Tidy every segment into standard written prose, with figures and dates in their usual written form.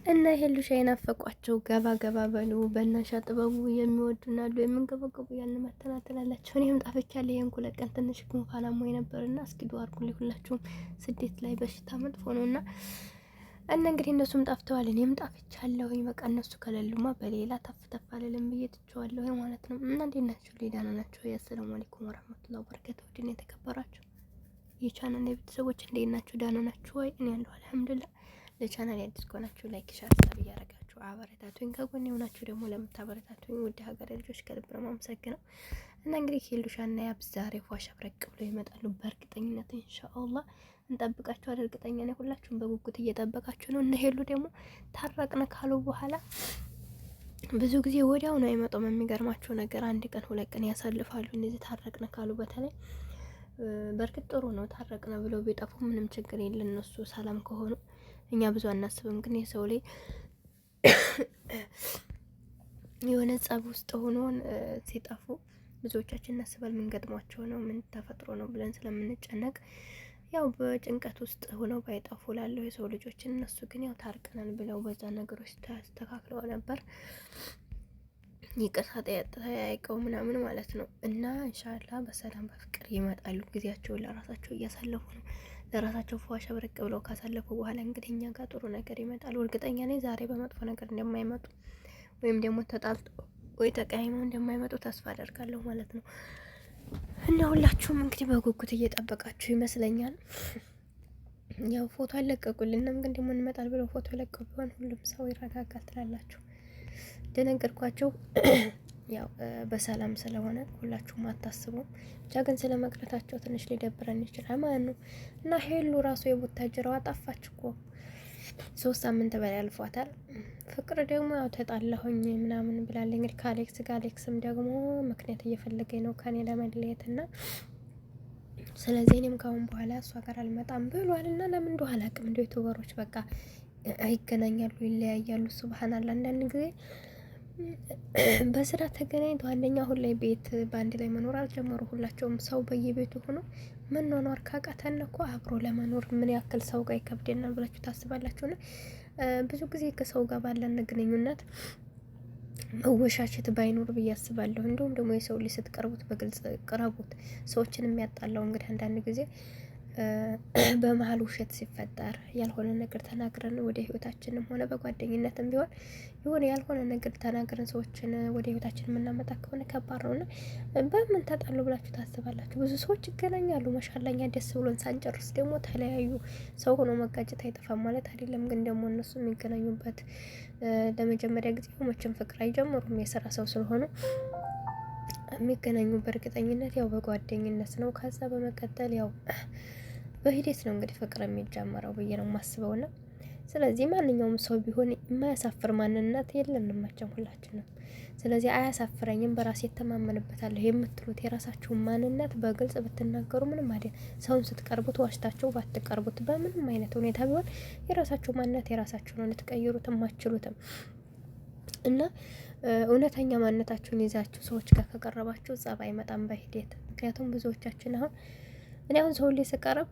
እና ሄሉሻ የናፈቋቸው ገባ ገባ በሉ በእናሻ ጥበቡ የሚወዱናሉ የምንገበገቡ ያን መተናተላላቸው። እኔም ጣፍቻለሁ። ይሄን ሁለት ቀን ትንሽ ጉንፋን አሞኝ ነበርና እስኪ ዱአ አድርጉልኝ ሁላችሁም። ስደት ላይ በሽታ መጥፎ ነውና እና እንግዲህ እነሱም ጠፍተዋል፣ እኔም ጣፍቻለሁኝ። በቃ እነሱ ከሌሉማ በሌላ ተፍ አልልም ብዬ ትቼዋለሁ ማለት ነው። እና እንዴት ናችሁ? ደህና ናችሁ? አሰላሙ አለይኩም ወራህመቱላሂ ወበረካቱሁ። ድን የተከበራችሁ የቻናል ቤተሰቦች እንዴት ናችሁ? ደህና ናችሁ ወይ? እኔ ያለሁ አልሐምዱሊላህ። ለቻናል አዲስ ከሆናችሁ ላይክ፣ ሼር፣ ሰብስክራይብ እያደረጋችሁ አበረታቱኝ። ከጎን የሆናችሁ ደግሞ ለምታበረታቱኝ ውድ ሀገሬ ልጆች ከልብ ነው የማመሰግነው። እና እንግዲህ ሄሉሻና ያብ ዛሬ ፏ ሸብረቅ ብለው ይመጣሉ በእርግጠኝነት ኢንሻአላህ። እንጠብቃችኋል። እርግጠኛ ነኝ ሁላችሁም በጉጉት እየጠበቃችሁ ነው። እነ ሄሉ ደግሞ ታረቅነ ካሉ በኋላ ብዙ ጊዜ ወዲያው ነው አይመጡም። የሚገርማቸው ነገር አንድ ቀን ሁለት ቀን ያሳልፋሉ። እነዚህ ታረቅነ ካሉ በተለይ በእርግጥ ጥሩ ነው። ታረቅነ ብለው ቢጠፉ ምንም ችግር የለም እነሱ ሰላም ከሆኑ እኛ ብዙ አናስብም። ግን የሰው ላይ የሆነ ጸብ ውስጥ ሆኖ ሲጠፉ ብዙዎቻችን እናስባል። ምን ገጥሟቸው ነው ምን ተፈጥሮ ነው ብለን ስለምንጨነቅ ያው በጭንቀት ውስጥ ሆነው ባይጠፉ ላለው የሰው ልጆችን። እነሱ ግን ያው ታርቀናል ብለው በዛ ነገሮች ተስተካክለው ነበር። ይቅርታ ተጠያይቀው ምናምን ማለት ነው። እና ኢንሻአላህ በሰላም በፍቅር ይመጣሉ። ጊዜያቸውን ለራሳቸው እያሳለፉ ነው። ለራሳቸው ፏሻ ብርቅ ብለው ካሳለፉ በኋላ እንግዲህ እኛ ጋር ጥሩ ነገር ይመጣሉ። እርግጠኛ ነኝ ዛሬ በመጥፎ ነገር እንደማይመጡ ወይም ደግሞ ተጣልጦ ወይ ተቀያይመው እንደማይመጡ ተስፋ አደርጋለሁ ማለት ነው። እና ሁላችሁም እንግዲህ በጉጉት እየጠበቃችሁ ይመስለኛል። ያው ፎቶ አለቀቁልንም፣ ግን ደግሞ እንመጣል ብለው ፎቶ ለቀቁ ቢሆን ሁሉም ሰው ይረጋጋል ትላላችሁ። እንደነገርኳቸው ያው በሰላም ስለሆነ ሁላችሁም አታስቡም። ብቻ ግን ስለ መቅረታቸው ትንሽ ሊደብረን ይችላል ማለት ነው። እና ሄሉ ራሱ የቡታጅራዋ ጠፋች እኮ 3 ሳምንት በላይ አልፏታል። ፍቅር ደግሞ ያው ተጣላሁኝ ምናምን ብላለች እንግዲህ ከአሌክስ ጋር። አሌክስም ደግሞ ምክንያት እየፈለገኝ ነው ከኔ ለመለየት እና ስለዚህ እኔም ካሁን በኋላ እሷ ጋር አልመጣም ብሏል። እና ለምን እንደው አላውቅም፣ እንደው ዩቲዩበሮች በቃ ይገናኛሉ ይለያያሉ። ሱብሃንአላህ አንዳንድ ጊዜ በስራ ተገናኝተው አንደኛ አሁን ላይ ቤት በአንድ ላይ መኖር አልጀመሩ። ሁላቸውም ሰው በየቤቱ ሆኖ መኗኗር ካቃተን እኮ አብሮ ለመኖር ምን ያክል ሰው ጋር ይከብደናል ብላችሁ ታስባላችሁ? ነው ብዙ ጊዜ ከሰው ጋር ባለን ግንኙነት መወሻሸት ባይኖር ብዬ አስባለሁ። እንዲሁም ደግሞ የሰው ልጅ ስትቀርቡት በግልጽ ቅረቡት። ሰዎችን የሚያጣላው እንግዲህ አንዳንድ ጊዜ በመሀል ውሸት ሲፈጠር ያልሆነ ነገር ተናግረን ወደ ህይወታችንም ሆነ በጓደኝነትም ቢሆን የሆነ ያልሆነ ነገር ተናግረን ሰዎችን ወደ ህይወታችን የምናመጣ ከሆነ ከባድ ነውና በምን ተጣሉ ብላችሁ ታስባላችሁ? ብዙ ሰዎች ይገናኛሉ። ማሻአላህ ደስ ብሎን ሳንጨርስ ደግሞ ተለያዩ። ሰው ሆኖ መጋጨት አይጠፋም ማለት አይደለም። ግን ደግሞ እነሱ የሚገናኙበት ለመጀመሪያ ጊዜ መቼም ፍቅር አይጀምሩም። የስራ ሰው ስለሆኑ የሚገናኙ በእርግጠኝነት ያው በጓደኝነት ነው። ከዛ በመቀጠል ያው በሂደት ነው እንግዲህ ፍቅር የሚጀመረው ብዬ ነው የማስበው። ና ስለዚህ ማንኛውም ሰው ቢሆን የማያሳፍር ማንነት የለንም መቼም ሁላችንም። ስለዚህ አያሳፍረኝም፣ በራሴ እተማመንበታለሁ የምትሉት የራሳችሁን ማንነት በግልጽ ብትናገሩ ምንም አይደል። ሰውን ስትቀርቡት ዋሽታችሁ ባትቀርቡት በምንም አይነት ሁኔታ ቢሆን የራሳችሁ ማንነት የራሳችሁ ነው፣ ልትቀይሩትም አትችሉትም። እና እውነተኛ ማንነታችሁን ይዛችሁ ሰዎች ጋር ከቀረባችሁ ጸብ አይመጣም በሂደት። ምክንያቱም ብዙዎቻችን እኔ አሁን ሰው ላይ ስቀርብ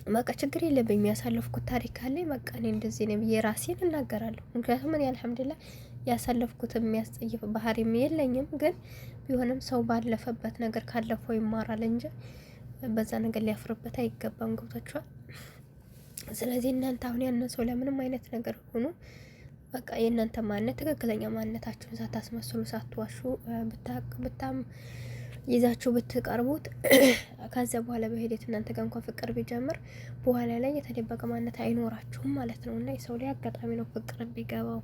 በቃ ችግር የለብኝ የሚያሳለፍኩት ታሪክ አለኝ። በቃ እኔ እንደዚህ ነው ብዬ ራሴን እናገራለሁ። ምክንያቱም እኔ አልሐምዱሊላህ ያሳለፍኩት የሚያስጠይፍ ባህሪም የለኝም። ግን ቢሆንም ሰው ባለፈበት ነገር ካለፈው ይማራል እንጂ በዛ ነገር ሊያፍርበት አይገባም። ገብታችኋል? ስለዚህ እናንተ አሁን ያን ሰው ለምንም አይነት ነገር ሆኖ በቃ የእናንተ ማንነት ትክክለኛ ማንነታችሁን ሳታስመስሉ ሳትዋሹ ብታም ይዛችሁ ብትቀርቡት ከዚያ በኋላ በሂደት እናንተ ጋር እንኳን ፍቅር ቢጀምር በኋላ ላይ የተደበቀ ማንነት አይኖራችሁም ማለት ነው። እና የሰው ላይ አጋጣሚ ነው ፍቅር ቢገባው።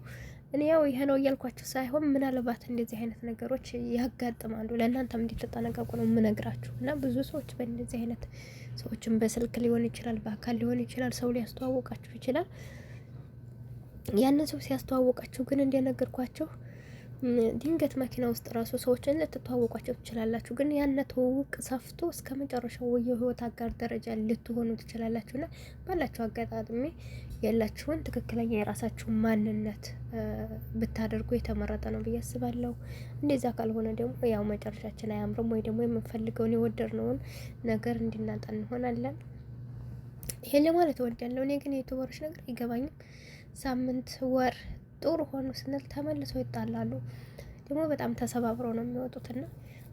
እኔ ያው ይሄ ነው እያልኳችሁ ሳይሆን ምናልባት እንደዚህ አይነት ነገሮች ያጋጥማሉ። ለእናንተም እንድትጠነቀቁ ነው የምነግራችሁ። እና ብዙ ሰዎች በእንደዚህ አይነት ሰዎችን በስልክ ሊሆን ይችላል፣ በአካል ሊሆን ይችላል፣ ሰው ሊያስተዋውቃችሁ ይችላል። ያንን ሰው ሲያስተዋውቃችሁ ግን እንደነገርኳችሁ ድንገት መኪና ውስጥ ራሱ ሰዎችን ልትተዋወቋቸው ትችላላችሁ። ግን ያነ ትውውቅ ሰፍቶ እስከ መጨረሻው የህይወት አጋር ደረጃ ልትሆኑ ትችላላችሁና ባላችሁ አጋጣሚ ያላችሁን ትክክለኛ የራሳችሁን ማንነት ብታደርጉ የተመረጠ ነው ብዬ አስባለሁ። እንደዛ ካልሆነ ደግሞ ያው መጨረሻችን አያምርም፣ ወይ ደግሞ የምንፈልገውን የወደድነውን ነገር እንድናጣ እንሆናለን። ይሄን ለማለት እወዳለሁ። እኔ ግን የዩቲዩበሮች ነገር አይገባኝም። ሳምንት ወር ጥሩ ሆኑ ስንል ተመልሰው ይጣላሉ። ደግሞ በጣም ተሰባብረው ነው የሚወጡትና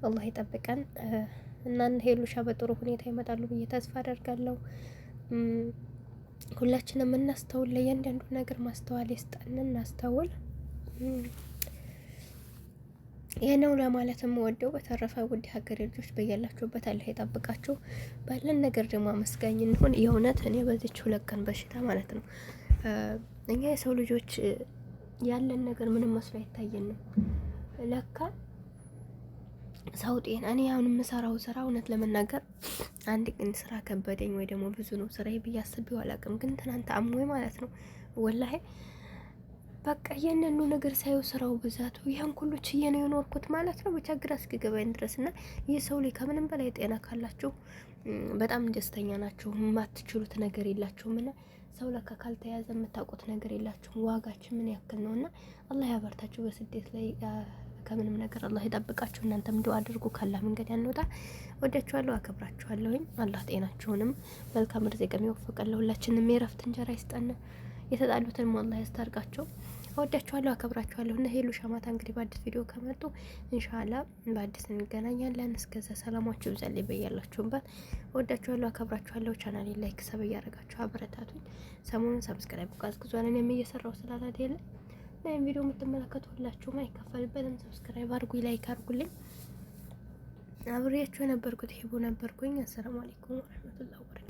አላህ ይጠብቀን እና ሄሉሻ በጥሩ ሁኔታ ይመጣሉ ብዬ ተስፋ አደርጋለሁ። ሁላችንም እናስተውል፣ ለእያንዳንዱ ነገር ማስተዋል ይስጠን፣ እናስተውል። ይህ ነው ለማለት የምወደው። በተረፈ ውድ ሀገሬ ልጆች በያላችሁበት አላህ ይጠብቃችሁ። ባለን ነገር ደግሞ አመስጋኝ እንሆን። የእውነት እኔ በዚች 2 ቀን በሽታ ማለት ነው እኛ የሰው ልጆች ያለን ነገር ምንም መስሎ አይታየንም። ለካ ሰው ጤና እኔ አሁን የምሰራው ስራ እውነት ለመናገር አንድ ቀን ስራ ከበደኝ ወይ ደግሞ ብዙ ነው ስራዬ ብዬ አስቤው አላውቅም። ግን ትናንት አሞኝ ማለት ነው ወላሂ በቃ የነኑ ነገር ሳይው ስራው ብዛቱ ያን ሁሉ ችዬ ነው የኖርኩት ማለት ነው። ብቻ ግራ እስኪገባኝ ድረስ እና ይህ ሰው ላይ ከምንም በላይ ጤና ካላችሁ በጣም ደስተኛ ናችሁ። የማትችሉት ነገር የላችሁም እና ሰው ለካ ካልተያዘ የምታውቁት ነገር የላችሁም። ዋጋችን ምን ያክል ነው እና አላህ ያበርታችሁ። በስደት ላይ ከምንም ነገር አላህ ይጠብቃችሁ። እናንተም ዱአ አድርጉ፣ ካላ መንገድ ያንወጣ። ወዳችኋለሁ፣ አከብራችኋለሁኝ። አላህ ጤናችሁንም መልካም ርዝቅ ይወፍቀን፣ ለሁላችንም የረፍት እንጀራ ይስጠን። የተጣሉትን አላህ ያስታርቃቸው። እወዳችኋለሁ፣ አከብራችኋለሁ። እና ሄሉ ሻማታ እንግዲህ በአዲስ ቪዲዮ ከመጡ ኢንሻአላ በአዲስ እንገናኛለን። እስከዛ ሰላማችሁ ይብዛልኝ በያላችሁበት። እወዳችኋለሁ፣ አከብራችኋለሁ። ቻናሌን ላይክ ሰብ እያደረጋችሁ አበረታቱኝ። ሰሞኑን ሰብስክራይብ ቃዝቅዟል እኔም እየሰራሁ ስላላደለ እና ይሄን ቪዲዮ የምትመለከቱ ሁላችሁም አይከፈልበትም። ሰብስክራይብ አድርጉ፣ ላይክ አድርጉልኝ። አብሬያችሁ የነበርኩት ሄቡ ነበርኩኝ። አሰላሙ አለይኩም ወራህመቱላሂ ወበረካቱሁ።